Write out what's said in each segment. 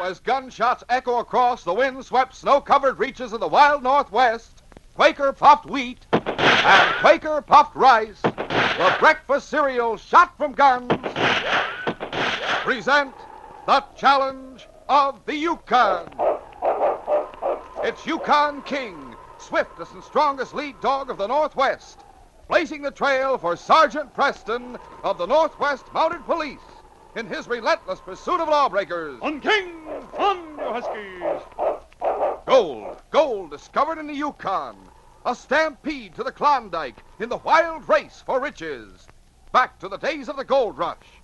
as gunshots echo across the wind-swept, snow-covered reaches of the wild Northwest, Quaker puffed wheat and Quaker puffed rice, the breakfast cereal shot from guns, present the challenge of the Yukon. It's Yukon King, swiftest and strongest lead dog of the Northwest, blazing the trail for Sergeant Preston of the Northwest Mounted Police in his relentless pursuit of lawbreakers. On King! On, you Huskies! Gold discovered in the Yukon. A stampede to the Klondike in the wild race for riches. Back to the days of the gold rush,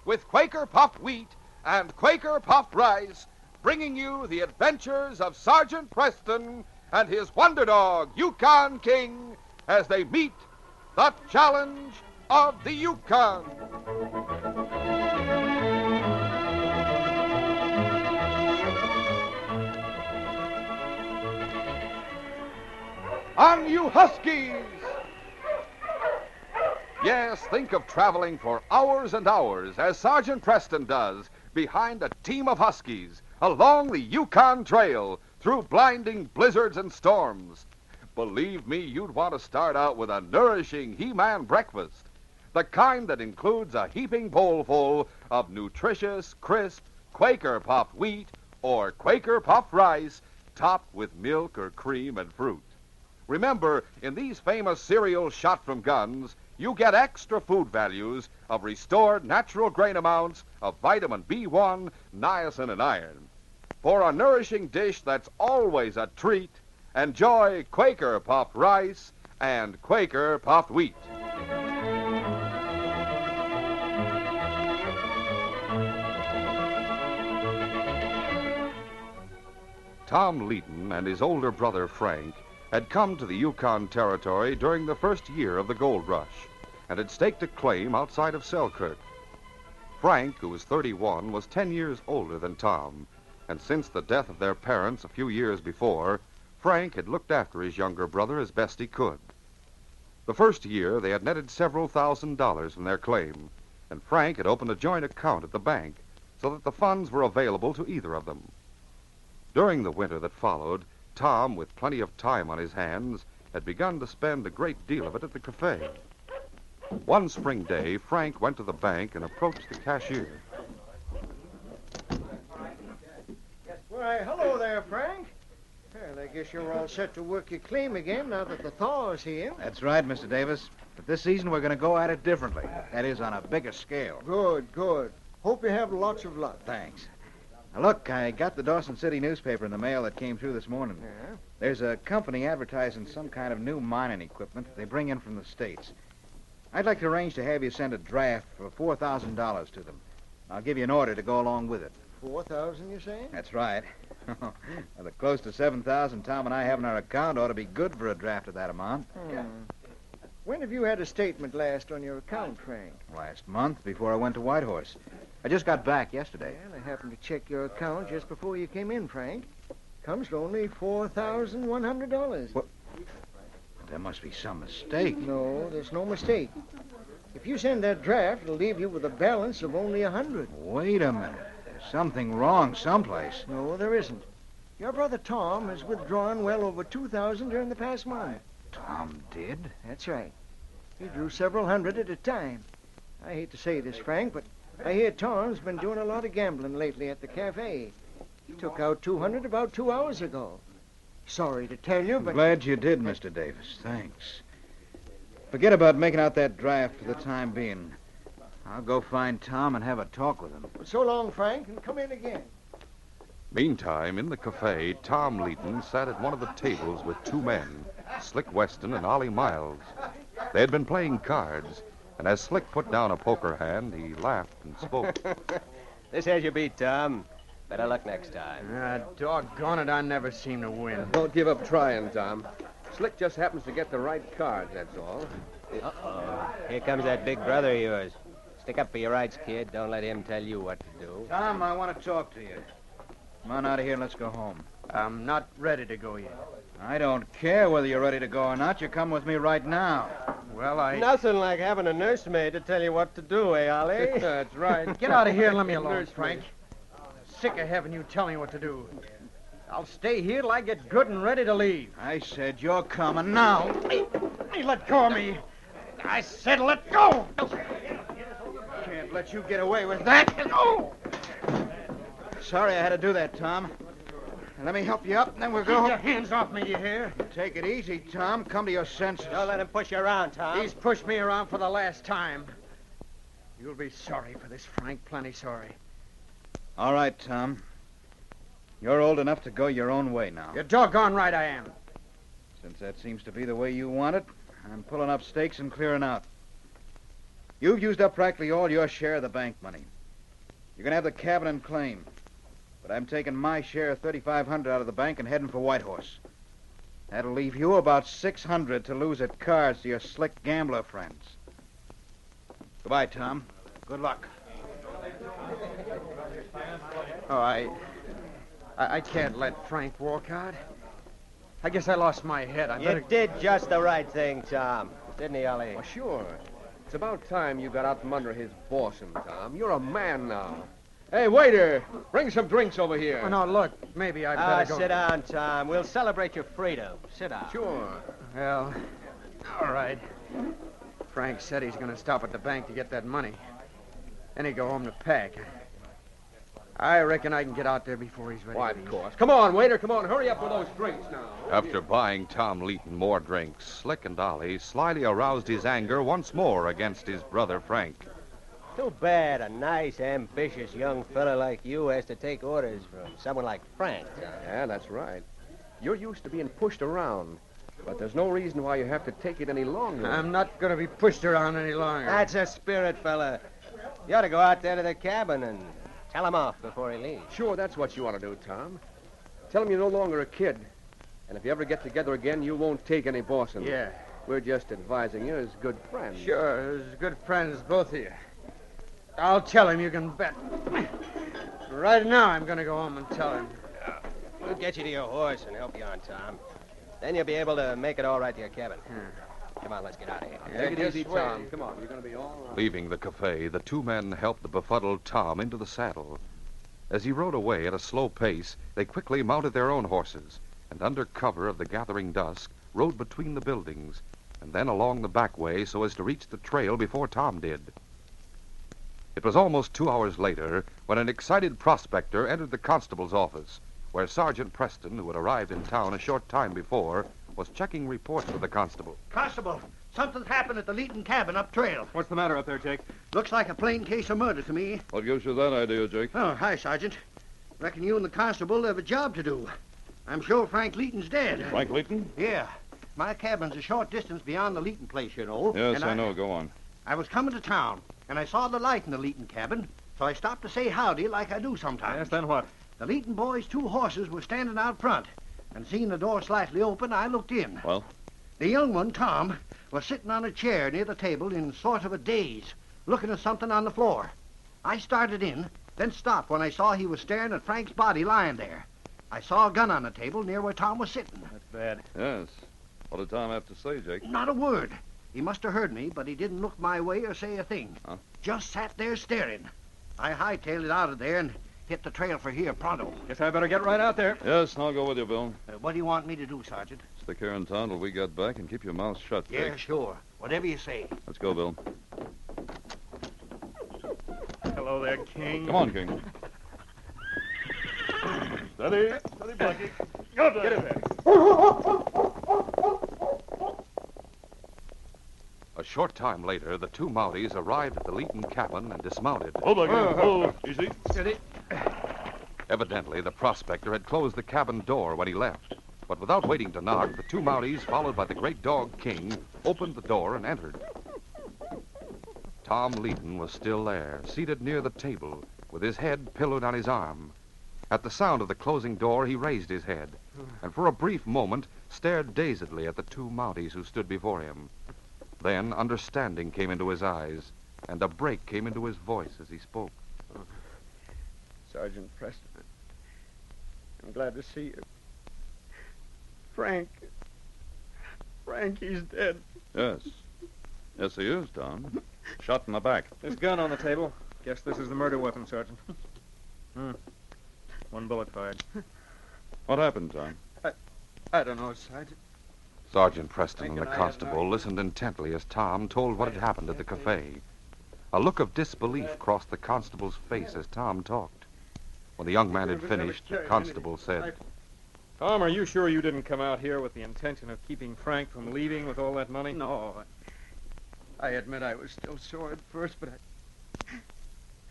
with Quaker puffed wheat and Quaker puffed rice, bringing you the adventures of Sergeant Preston and his wonder dog, Yukon King, as they meet the challenge of the Yukon. On you Huskies! Yes, think of traveling for hours and hours, as Sergeant Preston does, behind a team of Huskies, along the Yukon Trail, through blinding blizzards and storms. Believe me, you'd want to start out with a nourishing He-Man breakfast, the kind that includes a heaping bowlful of nutritious, crisp, Quaker puffed wheat or Quaker puffed rice, topped with milk or cream and fruit. Remember, in these famous cereals shot from guns, you get extra food values of restored natural grain amounts of vitamin B1, niacin, and iron. For a nourishing dish that's always a treat, enjoy Quaker puffed rice and Quaker puffed wheat. Tom Leighton and his older brother Frank had come to the Yukon Territory during the first year of the gold rush and had staked a claim outside of Selkirk. Frank, who was 31, was 10 years older than Tom, and since the death of their parents a few years before, Frank had looked after his younger brother as best he could. The first year, they had netted several $1,000s from their claim, and Frank had opened a joint account at the bank so that the funds were available to either of them. During the winter that followed, Tom, with plenty of time on his hands, had begun to spend a great deal of it at the cafe. One spring day, Frank went to the bank and approached the cashier. Why, hello there, Frank. Well, I guess you're all set to work your claim again now that the thaw is here. That's right, Mr. Davis. But this season we're going to go at it differently. That is, on a bigger scale. Good, good. Hope you have lots of luck. Thanks. Now, look, I got the Dawson City newspaper in the mail that came through this morning. Yeah? There's a company advertising some kind of new mining equipment they bring in from the States. I'd like to arrange to have you send a draft for $4,000 to them. I'll give you an order to go along with it. 4,000, you say? That's right. Well, the close to 7,000 Tom and I have in our account ought to be good for a draft of that amount. When have you had a statement last on your account, Frank? Last month, before I went to Whitehorse. I just got back yesterday. Well, I happened to check your account just before you came in, Frank. Comes to only $4,100. What? There must be some mistake. No, there's no mistake. If you send that draft, it'll leave you with a balance of only 100. Wait a minute. There's something wrong someplace. No, there isn't. Your brother Tom has withdrawn well over 2,000 during the past month. Tom did? That's right. He drew several hundred at a time. I hate to say this, Frank, but I hear Tom's been doing a lot of gambling lately at the cafe. He took out 200 about 2 hours ago. Sorry to tell you, but... Glad you did, Mr. Davis. Thanks. Forget about making out that draft for the time being. I'll go find Tom and have a talk with him. So long, Frank, and come in again. Meantime, in the cafe, Tom Leighton sat at one of the tables with two men, Slick Weston and Ollie Miles. They had been playing cards, and as Slick put down a poker hand, he laughed and spoke. This has you beat, Tom. Better luck next time. Doggone it, I never seem to win. Don't give up trying, Tom. Slick just happens to get the right cards, that's all. Uh-oh. Here comes that big brother of yours. Stick up for your rights, kid. Don't let him tell you what to do. Tom, I want to talk to you. Come on out of here and let's go home. I'm not ready to go yet. I don't care whether you're ready to go or not. You come with me right now. Well, Nothing like having a nursemaid to tell you what to do, eh, Ollie? That's right. Get out of here and let me alone, Frank. sick of having you tell me what to do. I'll stay here till I get good and ready to leave. I said you're coming now. Hey, let go of me. I said let go. Can't let you get away with that. Oh! Sorry I had to do that, Tom. Let me help you up, and then we'll go. Keep your hands off me, you hear? Take it easy, Tom. Come to your senses. Don't let him push you around, Tom. He's pushed me around for the last time. You'll be sorry for this, Frank. Plenty sorry. All right, Tom. You're old enough to go your own way now. You're doggone right I am. Since that seems to be the way you want it, I'm pulling up stakes and clearing out. You've used up practically all your share of the bank money. You can have the cabin and claim. But I'm taking my share of $3,500 out of the bank and heading for Whitehorse. That'll leave you about $600 to lose at cards to your slick gambler friends. Goodbye, Tom. Good luck. Oh, I can't let Frank walk out. I guess I lost my head. You did just the right thing, Tom. Didn't he, Ollie? Well, sure. It's about time you got out from under his bossing, Tom. You're a man now. Hey, waiter, bring some drinks over here. Oh, no, look, maybe I'd better go. Sit down, Tom. We'll celebrate your freedom. Sit down. Sure. Well, all right. Frank said he's going to stop at the bank to get that money. Then he'd go home to pack. I reckon I can get out there before he's ready. Why, to of leave. course. Come on, waiter, come on. Hurry up with those drinks now. After buying Tom Leighton more drinks, Slick and Ollie slyly aroused his anger once more against his brother Frank. Too bad a nice, ambitious young fella like you has to take orders from someone like Frank. Yeah, that's right. You're used to being pushed around, but there's no reason why you have to take it any longer. I'm not going to be pushed around any longer. That's a spirit, fella. You ought to go out there to the cabin and tell him off before he leaves. Sure, that's what you want to do, Tom. Tell him you're no longer a kid. And if you ever get together again, you won't take any bossing. Yeah. We're just advising you as good friends. Sure, as good friends, both of you. I'll tell him, you can bet. Right now, I'm going to go home and tell him. We'll get you to your horse and help you on, Tom. Then you'll be able to make it all right to your cabin. Come on, let's get out of here. Take it easy, Tom. Come on, you're going to be all right. Leaving the cafe, the two men helped the befuddled Tom into the saddle. As he rode away at a slow pace, they quickly mounted their own horses and under cover of the gathering dusk, rode between the buildings and then along the back way so as to reach the trail before Tom did. It was almost 2 hours later when an excited prospector entered the constable's office, where Sergeant Preston, who had arrived in town a short time before, was checking reports with the constable. Constable, something's happened at the Leighton cabin up trail. What's the matter up there, Jake? Looks like a plain case of murder to me. What gives you that idea, Jake? Oh, hi, Sergeant. Reckon you and the constable have a job to do. I'm sure Frank Leighton's dead. Frank Leighton? Yeah. My cabin's a short distance beyond the Leighton place, you know. Yes, and I know. Go on. I was coming to town, and I saw the light in the Leighton cabin, so I stopped to say howdy like I do sometimes. Yes, then what? The Leighton boys' two horses were standing out front, and seeing the door slightly open, I looked in. Well? The young one, Tom, was sitting on a chair near the table in sort of a daze, looking at something on the floor. I started in, then stopped when I saw he was staring at Frank's body lying there. I saw a gun on the table near where Tom was sitting. That's bad. Yes. What did Tom have to say, Jake? Not a word. He must have heard me, but he didn't look my way or say a thing. Huh? Just sat there staring. I hightailed it out of there and hit the trail for here pronto. Guess I better get right out there. Yes, I'll go with you, Bill. What do you want me to do, Sergeant? Stick here in town till we get back and keep your mouth shut, Jake. Yeah, sure. Whatever you say. Let's go, Bill. Hello there, King. Come on, King. Steady. Steady, Blackie. Get in there. A short time later, the two Mounties arrived at the Leighton cabin and dismounted. Hold, Blackie. Hold. Easy. Steady. Evidently, the prospector had closed the cabin door when he left. But without waiting to knock, the two Mounties, followed by the great dog King, opened the door and entered. Tom Leighton was still there, seated near the table, with his head pillowed on his arm. At the sound of the closing door, he raised his head, and for a brief moment stared dazedly at the two Mounties who stood before him. Then understanding came into his eyes, and a break came into his voice as he spoke. Sergeant Preston, I'm glad to see you. Frank, he's dead. Yes. Yes, he is, Tom. Shot in the back. This gun on the table. Guess this is the murder weapon, Sergeant. One bullet fired. What happened, Tom? I don't know, Sergeant. Sergeant Preston and the Thinking I had constable no- listened intently as Tom told what had happened at the cafe. A look of disbelief crossed the constable's face as Tom talked. When the young man had finished, the constable said, Tom, are you sure you didn't come out here with the intention of keeping Frank from leaving with all that money? No. I admit I was still sore at first, but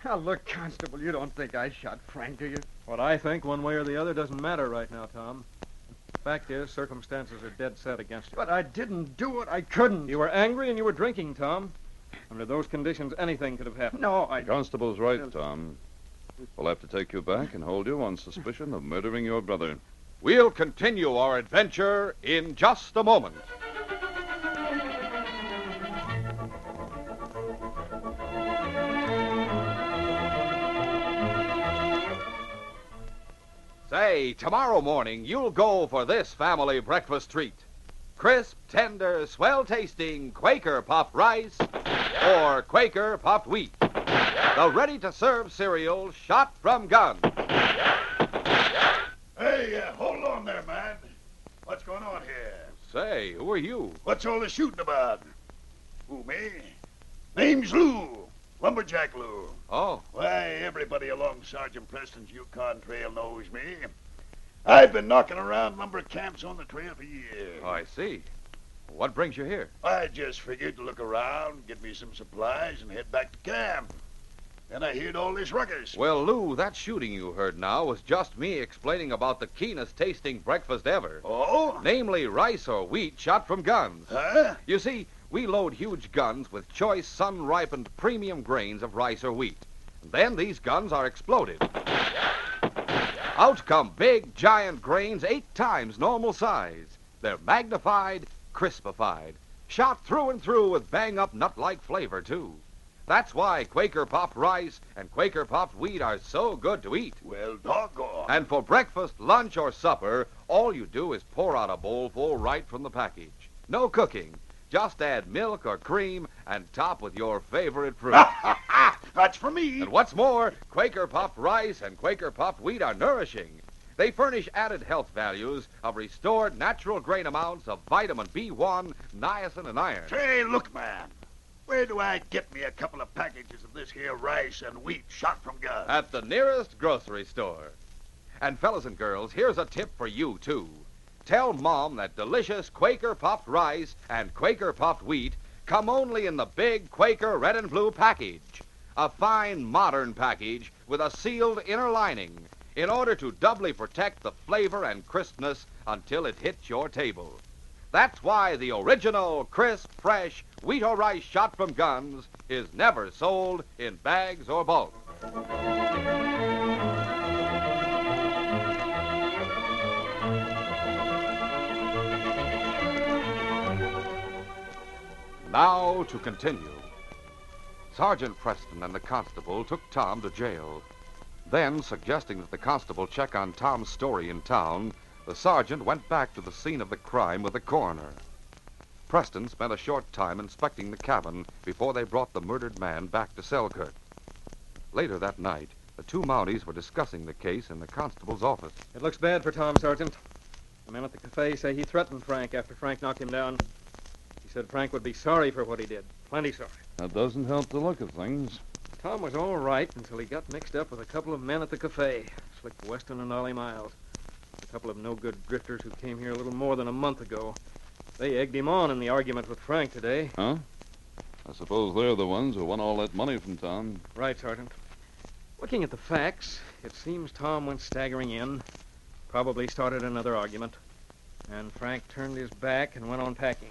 Now, look, Constable, you don't think I shot Frank, do you? What I think, one way or the other, doesn't matter right now, Tom. The fact is, circumstances are dead set against you. But I didn't do it. I couldn't. You were angry and you were drinking, Tom. Under those conditions, anything could have happened. No, The constable's right, Tom. We'll have to take you back and hold you on suspicion of murdering your brother. We'll continue our adventure in just a moment. Say, tomorrow morning you'll go for this family breakfast treat. Crisp, tender, swell-tasting Quaker puffed rice or Quaker puffed wheat. The ready-to-serve cereal shot from guns. Hey, hold on there, man. What's going on here? Say, who are you? What's all the shooting about? Who, me? Name's Lou. Lumberjack Lou. Oh, Why, everybody along Sergeant Preston's Yukon Trail knows me. I've been knocking around lumber camps on the trail for years. I see. What brings you here? I just figured to look around, get me some supplies, and head back to camp. Then I heard all this ruckus. Well, Lou, that shooting you heard now was just me explaining about the keenest tasting breakfast ever. Oh? Namely, rice or wheat shot from guns. Huh? You see, we load huge guns with choice, sun-ripened premium grains of rice or wheat. Then these guns are exploded. Out come big, giant grains 8 times normal size. They're magnified, crispified, shot through and through with bang-up nut-like flavor, too. That's why Quaker puffed rice and Quaker puffed wheat are so good to eat. Well, doggone. And for breakfast, lunch, or supper, all you do is pour out a bowl full right from the package. No cooking. Just add milk or cream and top with your favorite fruit. That's for me. And what's more, Quaker puffed rice and Quaker puffed wheat are nourishing. They furnish added health values of restored natural grain amounts of vitamin B1, niacin, and iron. Say, look, man. Where do I get me a couple of packages of this here rice and wheat shot from guns? At the nearest grocery store. And fellas and girls, here's a tip for you, too. Tell Mom that delicious Quaker puffed rice and Quaker puffed wheat come only in the big Quaker red and blue package. A fine, modern package with a sealed inner lining in order to doubly protect the flavor and crispness until it hits your table. That's why the original, crisp, fresh wheat or rice shot from guns is never sold in bags or bulk. Now to continue. Sergeant Preston and the constable took Tom to jail. Then, suggesting that the constable check on Tom's story in town, the sergeant went back to the scene of the crime with the coroner. Preston spent a short time inspecting the cabin before they brought the murdered man back to Selkirk. Later that night, the 2 Mounties were discussing the case in the constable's office. It looks bad for Tom, Sergeant. The men at the cafe say he threatened Frank after Frank knocked him down. He said Frank would be sorry for what he did. Plenty sorry. That doesn't help the look of things. Tom was all right until he got mixed up with a couple of men at the cafe, Slick Weston and Ollie Miles. A couple of no-good drifters who came here a little more than a month ago. They egged him on in the argument with Frank today. Huh? I suppose they're the ones who won all that money from Tom. Right, Sergeant. Looking at the facts, it seems Tom went staggering in, probably started another argument, and Frank turned his back and went on packing.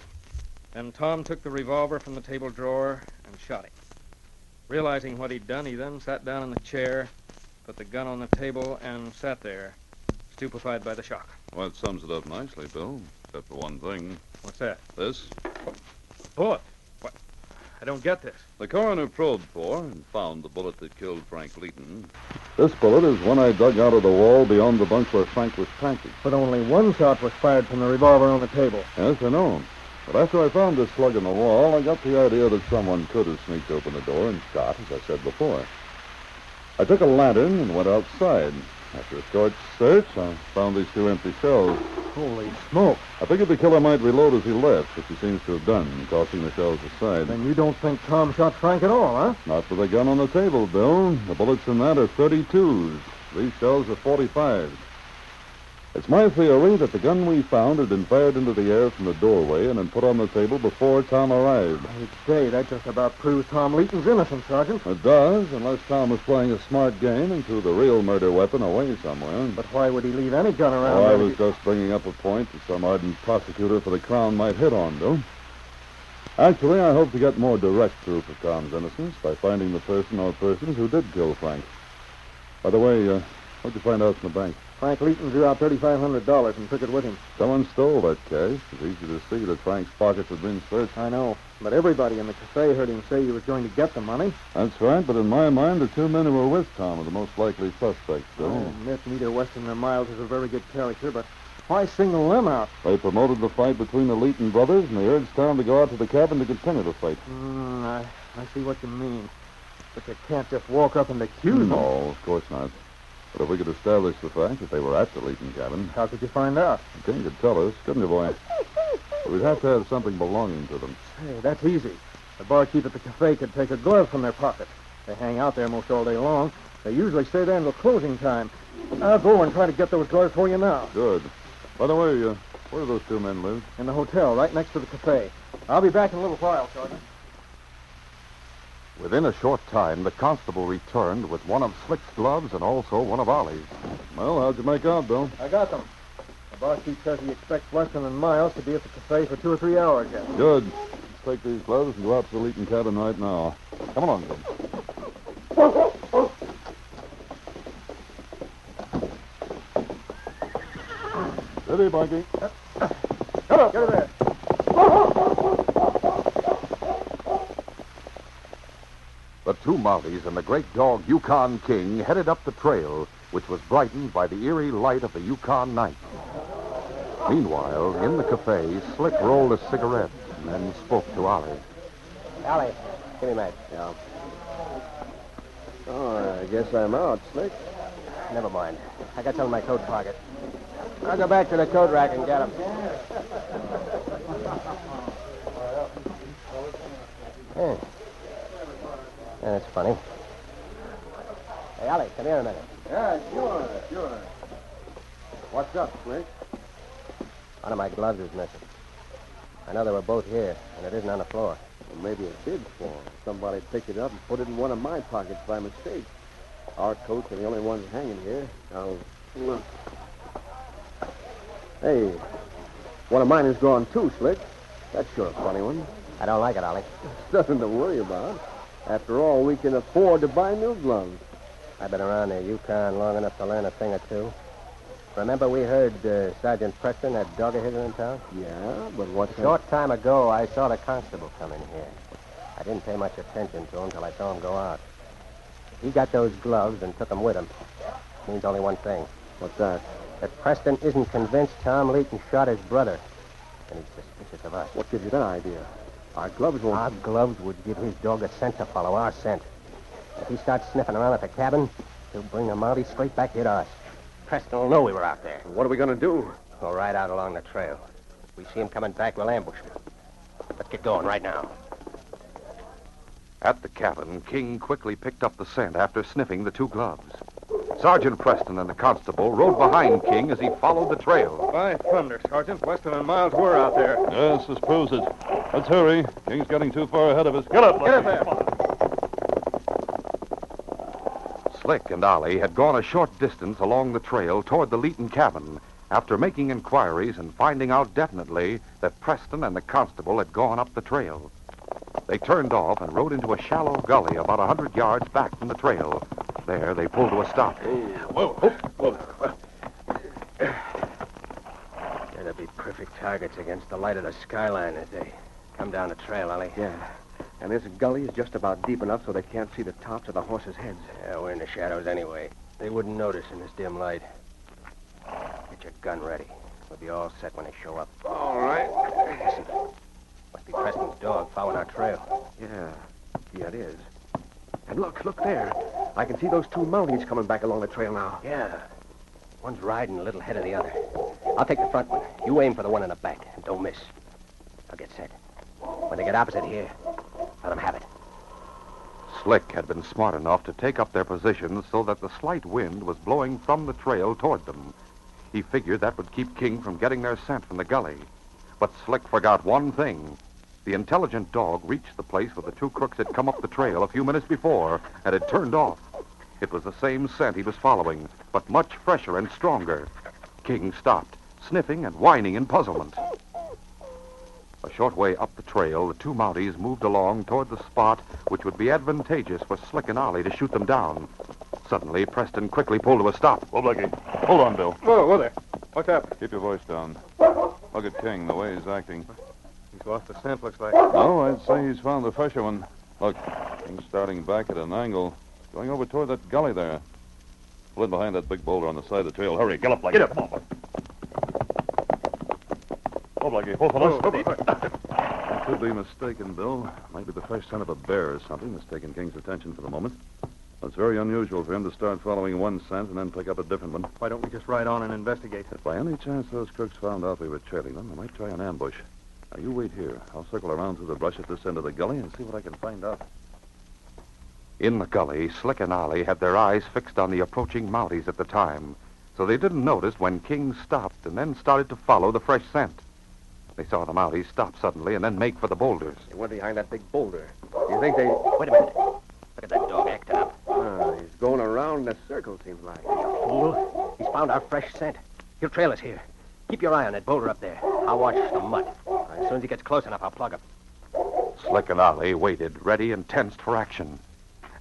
Then Tom took the revolver from the table drawer and shot him. Realizing what he'd done, he then sat down in the chair, put the gun on the table, and sat there, stupefied by the shock. Well, that sums it up nicely, Bill. Except for one thing. What's that? This. Bullet. What? I don't get this. The coroner probed for and found the bullet that killed Frank Leeton. This bullet is one I dug out of the wall beyond the bunch where Frank was packing. But only one shot was fired from the revolver on the table. Yes, I know. But after I found this plug in the wall, I got the idea that someone could have sneaked open the door and shot, as I said before. I took a lantern and went outside. After a short search, I found these 2 empty shells. Holy smoke. I figured the killer might reload as he left, which he seems to have done, tossing the shells aside. Then you don't think Tom shot Frank at all, huh? Not with the gun on the table, Bill. The bullets in that are 32s. These shells are 45s. It's my theory that the gun we found had been fired into the air from the doorway and then put on the table before Tom arrived. I'd say that just about proves Tom Leeton's innocent, Sergeant. It does, unless Tom was playing a smart game and threw the real murder weapon away somewhere. But why would he leave any gun around? Oh, I was just bringing up a point that some ardent prosecutor for the Crown might hit on, Bill. Actually, I hope to get more direct proof of Tom's innocence by finding the person or persons who did kill Frank. By the way, what'd you find out from the bank? Frank Leeton drew out $3,500 and took it with him. Someone stole that cash. It's easy to see that Frank's pockets had been searched. I know, but everybody in the cafe heard him say he was going to get the money. That's right, but in my mind, the 2 men who were with Tom are the most likely suspects, Bill. I admit neither Weston nor Miles is a very good character, but why single them out? They promoted the fight between the Leeton brothers, and they urged Tom to go out to the cabin to continue the fight. I see what you mean. But you can't just walk up and accuse them. No, of course not. But if we could establish the fact that they were at the Leeton cabin... How could you find out? The King could tell us, couldn't you, boy? We'd have to have something belonging to them. Hey, that's easy. The barkeep at the cafe could take a glove from their pocket. They hang out there most all day long. They usually stay there until closing time. I'll go and try to get those gloves for you now. Good. By the way, where do those 2 men live? In the hotel, right next to the cafe. I'll be back in a little while, Sergeant. Within a short time, the constable returned with one of Slick's gloves and also one of Ollie's. Well, how'd you make out, Bill? I got them. The barkeep says he expects Weston and Miles to be at the cafe for 2 or 3 hours yet. Good. Let's take these gloves and go out to the Leeton cabin right now. Come along, Bill. Steady, Bunky. Come on, get her there. The 2 Mounties and the great dog Yukon King headed up the trail, which was brightened by the eerie light of the Yukon night. Meanwhile, in the cafe, Slick rolled a cigarette and then spoke to Ollie. Ollie, give me a match. Yeah. Oh, I guess I'm out, Slick. Never mind. I got some in my coat pocket. I'll go back to the coat rack and get them. Yeah. That's funny. Hey, Ollie, come here a minute. Yeah, sure. What's up, Slick? One of my gloves is missing. I know they were both here, and it isn't on the floor. Well, maybe it did fall. Somebody picked it up and put it in one of my pockets by mistake. Our coats are the only ones hanging here. I'll look. Hey, one of mine is gone too, Slick. That's sure a funny one. I don't like it, Ollie. Nothing to worry about. After all, we can afford to buy new gloves. I've been around the Yukon long enough to learn a thing or two. Remember we heard Sergeant Preston, that dog of his in town? Yeah, but what's A short time ago, I saw the constable come in here. I didn't pay much attention to him till I saw him go out. He got those gloves and took them with him. Means only one thing. What's that? That Preston isn't convinced Tom Leeton shot his brother. And he's suspicious of us. What gives you that idea? Our gloves won't... Our gloves would give his dog a scent to follow our scent. If he starts sniffing around at the cabin, he'll bring the Mounties straight back here to us. Preston will know we were out there. What are we going to do? Go right out along the trail. If we see him coming back, we'll ambush him. Let's get going right now. At the cabin, King quickly picked up the scent after sniffing the 2 gloves. Sergeant Preston and the constable rode behind King as he followed the trail. By thunder, Sergeant. Weston and Miles were out there. Yes, this proves it. Let's hurry. King's getting too far ahead of us. Get up, Get up there. Slick and Ollie had gone a short distance along the trail toward the Leeton cabin after making inquiries and finding out definitely that Preston and the constable had gone up the trail. They turned off and rode into a shallow gully about 100 yards back from the trail. There, they pulled to a stop. Whoa. They'd be perfect targets against the light of the skyline as they come down the trail, Ollie. Yeah. And this gully is just about deep enough so they can't see the tops of the horses' heads. Yeah, we're in the shadows anyway. They wouldn't notice in this dim light. Get your gun ready. We'll be all set when they show up. All right. Listen. Must be Preston's dog following our trail. Yeah, it is. And look there. I can see those 2 Mounties coming back along the trail now. Yeah. One's riding a little ahead of the other. I'll take the front one. You aim for the one in the back, and don't miss. I'll get set. When they get opposite here, let them have it. Slick had been smart enough to take up their positions so that the slight wind was blowing from the trail toward them. He figured that would keep King from getting their scent from the gully. But Slick forgot one thing. The intelligent dog reached the place where the two crooks had come up the trail a few minutes before and had turned off. It was the same scent he was following, but much fresher and stronger. King stopped, sniffing and whining in puzzlement. A short way up the trail, the two Mounties moved along toward the spot which would be advantageous for Slick and Ollie to shoot them down. Suddenly, Preston quickly pulled to a stop. Whoa, Blackie. Hold on, Bill. Whoa there. What's up? Keep your voice down. Look at King, the way he's acting. He's lost the scent, looks like. No, I'd say he's found the fresher one. Look, King's starting back at an angle, going over toward that gully there. Pull in behind that big boulder on the side of the trail. Hurry, get up, Blackie. Get up. Come on. Oh, Blackie, both of us. I could be mistaken, Bill. Might be the fresh scent of a bear or something that's taken King's attention for the moment. It's very unusual for him to start following one scent and then pick up a different one. Why don't we just ride on and investigate? If by any chance those crooks found out we were trailing them, they might try an ambush. Now, you wait here. I'll circle around through the brush at this end of the gully and see what I can find out. In the gully, Slick and Ollie had their eyes fixed on the approaching Mounties at the time, so they didn't notice when King stopped and then started to follow the fresh scent. They saw the Mounties stop suddenly and then make for the boulders. They went behind that big boulder. You think they... Wait a minute. Look at that dog acting up. He's going around in a circle, seems like. Fool. He's found our fresh scent. He'll trail us here. Keep your eye on that boulder up there. I'll watch the mud. As soon as he gets close enough, I'll plug him. Slick and Ollie waited, ready and tensed for action.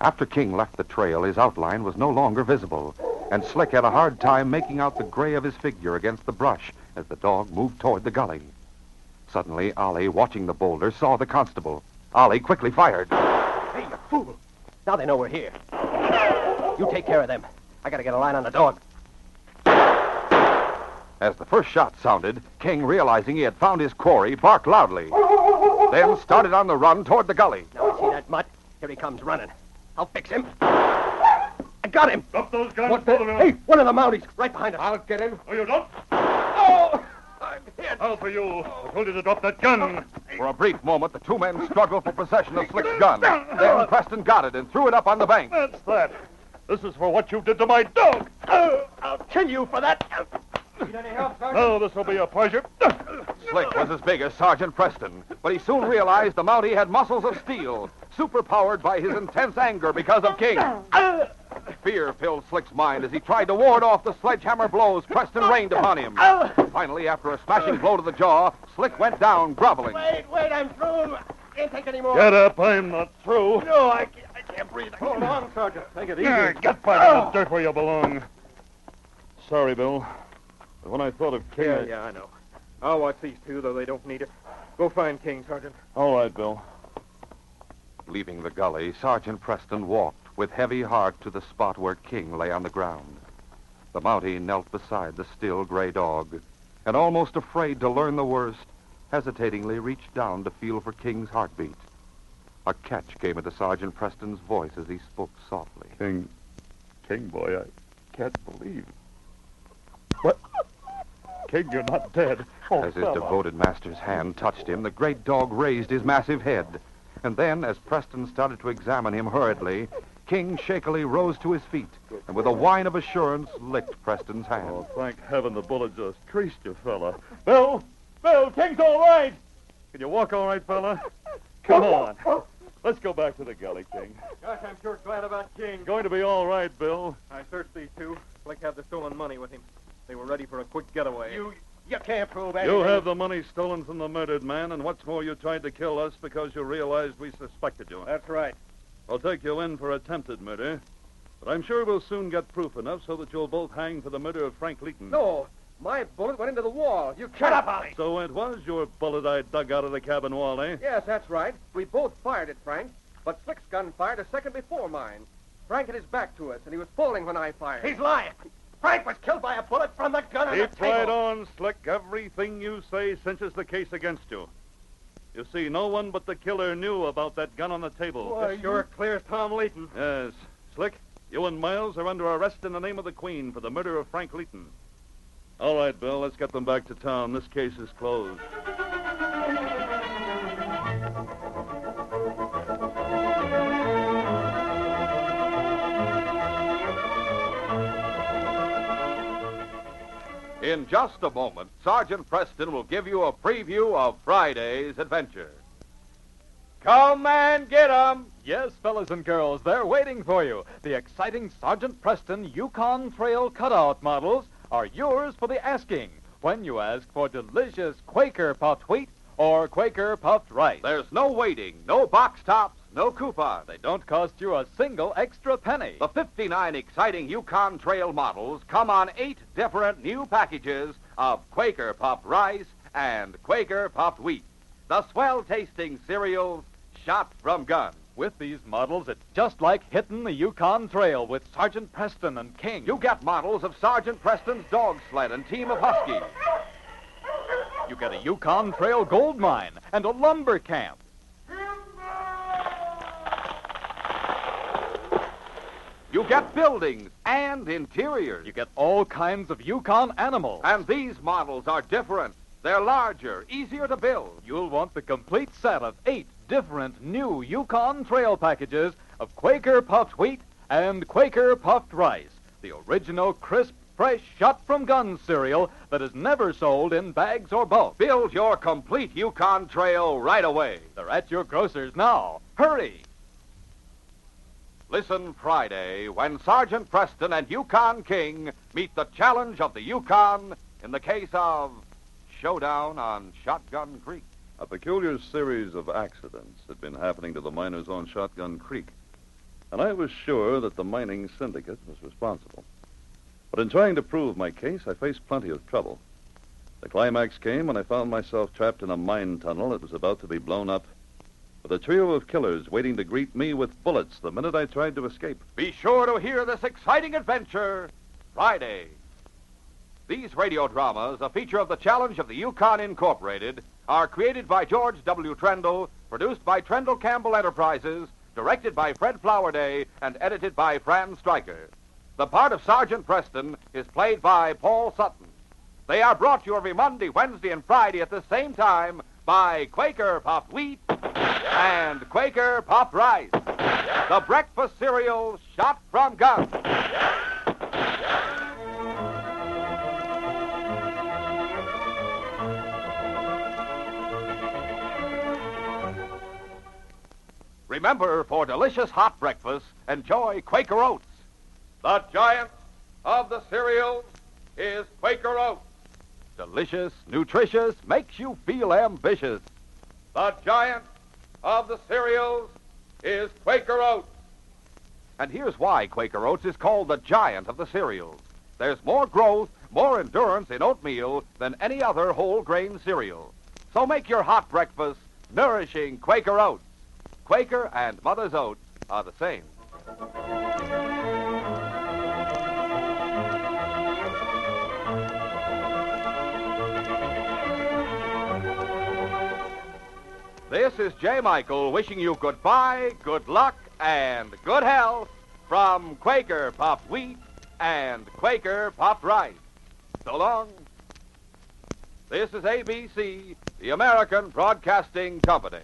After King left the trail, his outline was no longer visible, and Slick had a hard time making out the gray of his figure against the brush as the dog moved toward the gully. Suddenly, Ollie, watching the boulder, saw the constable. Ollie quickly fired. Hey, you fool! Now they know we're here. You take care of them. I gotta get a line on the dog. As the first shot sounded, King, realizing he had found his quarry, barked loudly. Then started on the run toward the gully. Now I see that mutt. Here he comes running. I'll fix him. I got him. Drop those guns. What the... Hey, one of the Mounties, right behind us. I'll get him. Oh, you don't? Oh! I'm hit. How for you? I told you to drop that gun. For a brief moment, the two men struggled for possession of Slick's gun. Then Preston got it and threw it up on the bank. That's that. This is for what you did to my dog. I'll kill you for that. Need any help, Sergeant? Oh, this will be a pleasure. Slick was as big as Sergeant Preston, but he soon realized the Mountie had muscles of steel, superpowered by his intense anger because of King. Fear filled Slick's mind as he tried to ward off the sledgehammer blows Preston rained upon him. Finally, after a smashing blow to the jaw, Slick went down, groveling. Wait, I'm through. Can't take any more. Get up, I'm not through. No, I can't breathe. Hold on, Sergeant. Take it easy. Get back in the dirt where you belong. Sorry, Bill. But when I thought of King... Yeah, I know. I'll watch these two, though they don't need it. Go find King, Sergeant. All right, Bill. Leaving the gully, Sergeant Preston walked with heavy heart to the spot where King lay on the ground. The Mountie knelt beside the still gray dog, and almost afraid to learn the worst, hesitatingly reached down to feel for King's heartbeat. A catch came into Sergeant Preston's voice as he spoke softly. King, boy, I can't believe. What? King, you're not dead. Oh, As his fella. devoted master's hand touched him, the great dog raised his massive head. And then, as Preston started to examine him hurriedly, King shakily rose to his feet and with a whine of assurance licked Preston's hand. Oh, thank heaven the bullet just creased you, fella. Bill! Bill, King's all right! Can you walk all right, fella? Come on. Let's go back to the gully, King. Gosh, I'm sure glad about King. Going to be all right, Bill. I searched these two. Slick had the stolen money with him. They were ready for a quick getaway. You can't prove anything. You have the money stolen from the murdered man, and what's more, you tried to kill us because you realized we suspected you. That's right. I'll take you in for attempted murder, but I'm sure we'll soon get proof enough so that you'll both hang for the murder of Frank Leeton. No, my bullet went into the wall. You Shut up, Ollie. So it was your bullet I dug out of the cabin wall, eh? Yes, that's right. We both fired at Frank, but Slick's gun fired a second before mine. Frank had his back to us, and he was falling when I fired. He's lying. Frank was killed by a bullet from the gun on the Keep table. right on, Slick. Everything you say cinches the case against you. You see, no one but the killer knew about that gun on the table. This sure clears Tom Leeton. Yes. Slick, You and Miles are under arrest in the name of the Queen for the murder of Frank Leeton. All right, Bill, let's get them back to town. This case is closed. In just a moment, Sergeant Preston will give you a preview of Friday's adventure. Come and get 'em! Yes, fellas and girls, they're waiting for you. The exciting Sergeant Preston Yukon Trail cutout models are yours for the asking when you ask for delicious Quaker puffed wheat or Quaker puffed rice. There's no waiting, no box tops, no coupons. They don't cost you a single extra penny. The 59 exciting Yukon Trail models come on 8 different new packages of Quaker puffed rice and Quaker puffed wheat. The swell-tasting cereals shot from guns. With these models, it's just like hitting the Yukon Trail with Sergeant Preston and King. You get models of Sergeant Preston's dog sled and team of huskies. You get a Yukon Trail gold mine and a lumber camp. You get buildings and interiors. You get all kinds of Yukon animals. And these models are different. They're larger, easier to build. You'll want the complete set of 8 different new Yukon Trail packages of Quaker puffed wheat and Quaker puffed rice. The original crisp, fresh, shot-from-gun cereal that is never sold in bags or bulk. Build your complete Yukon Trail right away. They're at your grocer's now. Hurry! Listen Friday when Sergeant Preston and Yukon King meet the challenge of the Yukon in the case of Showdown on Shotgun Creek. A peculiar series of accidents had been happening to the miners on Shotgun Creek, and I was sure that the mining syndicate was responsible. But in trying to prove my case, I faced plenty of trouble. The climax came when I found myself trapped in a mine tunnel that was about to be blown up, with a trio of killers waiting to greet me with bullets the minute I tried to escape. Be sure to hear this exciting adventure Friday. These radio dramas, a feature of the Challenge of the Yukon Incorporated, are created by George W. Trendle, produced by Trendle Campbell Enterprises, directed by Fred Flowerday, and edited by Fran Stryker. The part of Sergeant Preston is played by Paul Sutton. They are brought to you every Monday, Wednesday, and Friday at the same time by Quaker puffed wheat and Quaker puffed rice, the breakfast cereal shot from guns. Remember, for delicious hot breakfast, enjoy Quaker Oats. The giant of the cereals is Quaker Oats. Delicious, nutritious, makes you feel ambitious. The giant of the cereals is Quaker Oats. And here's why Quaker Oats is called the giant of the cereals. There's more growth, more endurance in oatmeal than any other whole grain cereal. So make your hot breakfast nourishing Quaker Oats. Quaker and Mother's Oats are the same. This is J. Michael wishing you goodbye, good luck, and good health from Quaker puffed wheat and Quaker puffed rice. So long. This is ABC, the American Broadcasting Company.